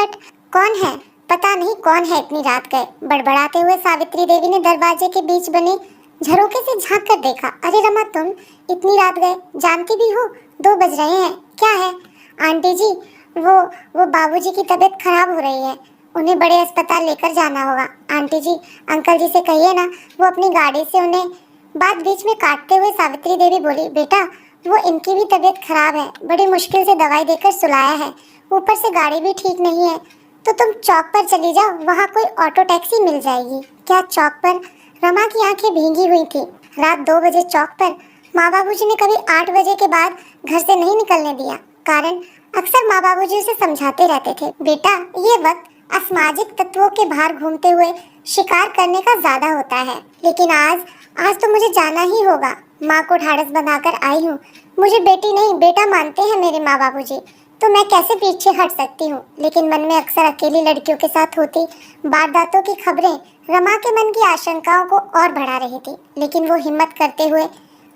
खटखट। कौन है? पता नहीं कौन है इतनी रात गए। बड़बड़ाते हुए सावित्री देवी ने दरवाजे के बीच बने झरोके से झांक कर देखा। अरे रमा, तुम इतनी रात गए? जानती भी हो 2 बज रहे हैं। क्या है? आंटी जी, वो बाबूजी की तबीयत खराब हो रही है, उन्हें बड़े अस्पताल लेकर जाना होगा। आंटी जी, अंकल जी से कहिए ना, वो अपनी गाड़ी से उन्हें। बात बीच में काटते हुए सावित्री देवी बोली, बेटा वो इनकी भी तबीयत खराब है, बड़ी मुश्किल से दवाई देकर सुलाया है, ऊपर से गाड़ी भी ठीक नहीं है, तो तुम चौक पर चली जाओ, वहाँ कोई ऑटो टैक्सी मिल जाएगी। क्या चौक पर? रमा की आंखें भींगी हुई थी। रात 2 बजे चौक पर? माँ बाबूजी ने कभी 8 बजे के बाद घर से नहीं निकलने दिया। कारण अक्सर माँ बाबूजी उसे समझाते रहते थे, बेटा ये वक्त असामाजिक तत्वों के बाहर घूमते हुए शिकार करने का ज्यादा होता है। लेकिन आज तो मुझे जाना ही होगा। माँ को ढाढ़स बनाकर आई हूँ। मुझे बेटी नहीं बेटा मानते हैं मेरे माँ बाबूजी, तो मैं कैसे पीछे हट सकती हूँ। लेकिन मन में अक्सर अकेली लड़कियों के साथ होती वारदातों की खबरें रमा के मन की आशंकाओं को और बढ़ा रही थी। लेकिन वो हिम्मत करते हुए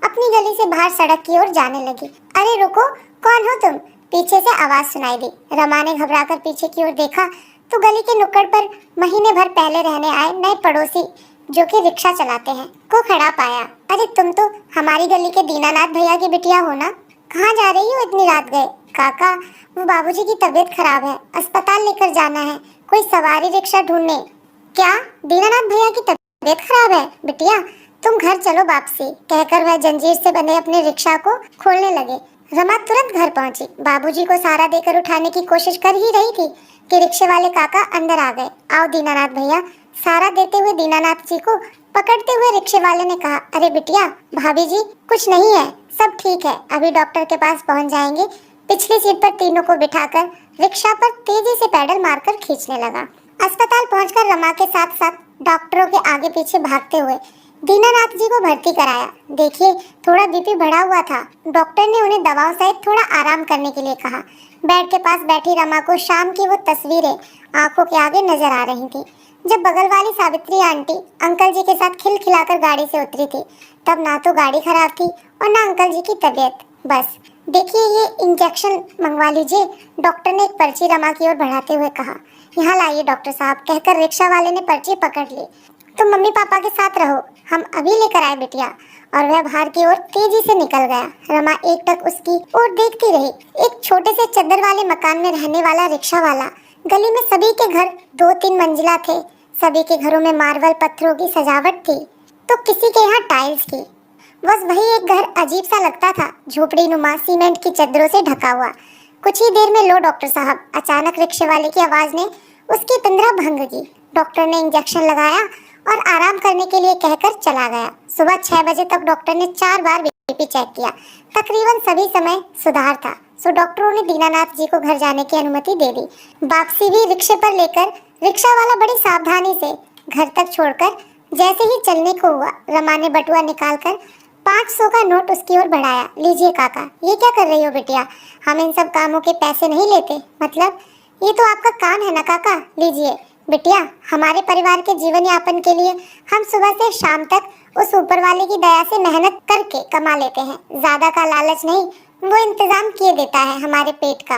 अपनी गली से बाहर सड़क की ओर जाने लगी। अरे रुको, कौन हो तुम? पीछे से आवाज सुनाई दी। रमा ने घबराकर पीछे की ओर देखा तो गली के नुक्कड़ पर महीने भर पहले रहने आए नए पड़ोसी, जो कि रिक्शा चलाते हैं, को खड़ा पाया। अरे तुम तो हमारी गली के दीनानाथ भैया की बिटिया हो ना? कहाँ जा रही हो इतनी रात गए? काका, वो बाबूजी की तबीयत खराब है, अस्पताल लेकर जाना है, कोई सवारी रिक्शा ढूंढने। क्या? दीनानाथ भैया की तबीयत खराब है? बिटिया तुम घर चलो वापसी, कहकर वह जंजीर से बंधे अपने रिक्शा को खोलने लगे। रमा तुरंत घर पहुंची। बाबूजी को सहारा देकर उठाने की कोशिश कर ही रही थी कि रिक्शे वाले काका अंदर आ गए। आओ दीनानाथ भैया, सहारा देते हुए दीनानाथ जी को पकड़ते हुए रिक्शे वाले ने कहा। अरे बिटिया, भाभी जी कुछ नहीं है, सब ठीक है, अभी डॉक्टर के पास पहुंच जाएंगे। पिछली सीट पर तीनों को बिठाकर रिक्शा पर तेजी से पैडल मारकर खींचने लगा। अस्पताल पहुंचकर रमा के साथ साथ डॉक्टरों के आगे पीछे भागते हुए दीनानाथ जी को भर्ती कराया। देखिए थोड़ा बीपी बढ़ा हुआ था, डॉक्टर ने उन्हें दवाओं सहित थोड़ा आराम करने के लिए कहा। बेड के पास बैठी रमा को शाम की वो तस्वीरें आंखों के आगे नजर आ रही थी, जब बगल वाली सावित्री आंटी अंकल जी के साथ खिलखिलाकर गाड़ी से उतरी थी। तब ना तो गाड़ी खराब थी और ना अंकल जी की तबीयत। बस देखिए ये इंजेक्शन मंगवा लीजिए, डॉक्टर ने एक पर्ची रमा की ओर बढ़ाते हुए कहा। यहाँ लाइए डॉक्टर साहब, कहकर रिक्शा वाले ने पर्ची पकड़ ली। तुम मम्मी पापा के साथ रहो, हम अभी लेकर आए बिटिया। और वह बाहर की ओर तेजी से निकल गया। रमा एकटक उसकी ओर देखती रही। एक छोटे से चद्दर वाले मकान में रहने वाला रिक्शा वाला। गली में सभी के घर 2-3 मंजिला थे। सभी के घरों में मार्बल पत्थरों की सजावट थी, तो किसी के यहाँ टाइल्स की। बस वही एक घर अजीब सा लगता था, झोपड़ी नुमा सीमेंट की चद्दरों से ढका हुआ। कुछ ही देर में लो डॉक्टर साहब, अचानक रिक्शे वाले की आवाज ने उसकी तंद्रा भंग की। डॉक्टर ने इंजेक्शन लगाया और आराम करने के लिए कहकर चला गया। सुबह 6 बजे तक डॉक्टर ने 4 बार बीपी चेक किया। तकरीबन सभी समय सुधार था, सो डॉक्टरों ने दीनानाथ जी को घर जाने की अनुमति दे दी। वापसी भी रिक्शे पर लेकर रिक्शा वाला बड़ी सावधानी से घर तक छोड़कर जैसे ही चलने को हुआ, रमा ने बटुआ निकालकर 500 का नोट उसकी ओर बढ़ाया। लीजिए काका। ये क्या कर रही हो बिटिया? हम इन सब कामों के पैसे नहीं लेते। मतलब ये तो आपका काम है ना काका, लीजिए। बिटिया, हमारे परिवार के जीवन यापन के लिए हम सुबह से शाम तक उस ऊपर वाले की दया से मेहनत करके कमा लेते हैं। ज्यादा का लालच नहीं, वो इंतजाम किए देता है हमारे पेट का।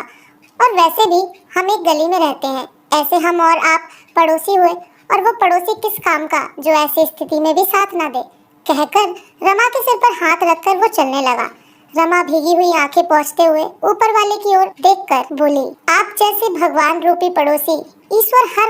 और वैसे भी हम एक गली में रहते हैं, ऐसे हम और आप पड़ोसी हुए, और वो पड़ोसी किस काम का जो ऐसी स्थिति में भी साथ ना दे। कहकर रमा के सिर पर हाथ रखकर वो चलने लगा। रमा भीगी हुई आंखें पोंछते हुए ऊपर वाले की ओर देखकर बोली, आप जैसे भगवान रूपी पड़ोसी ईश्वर हर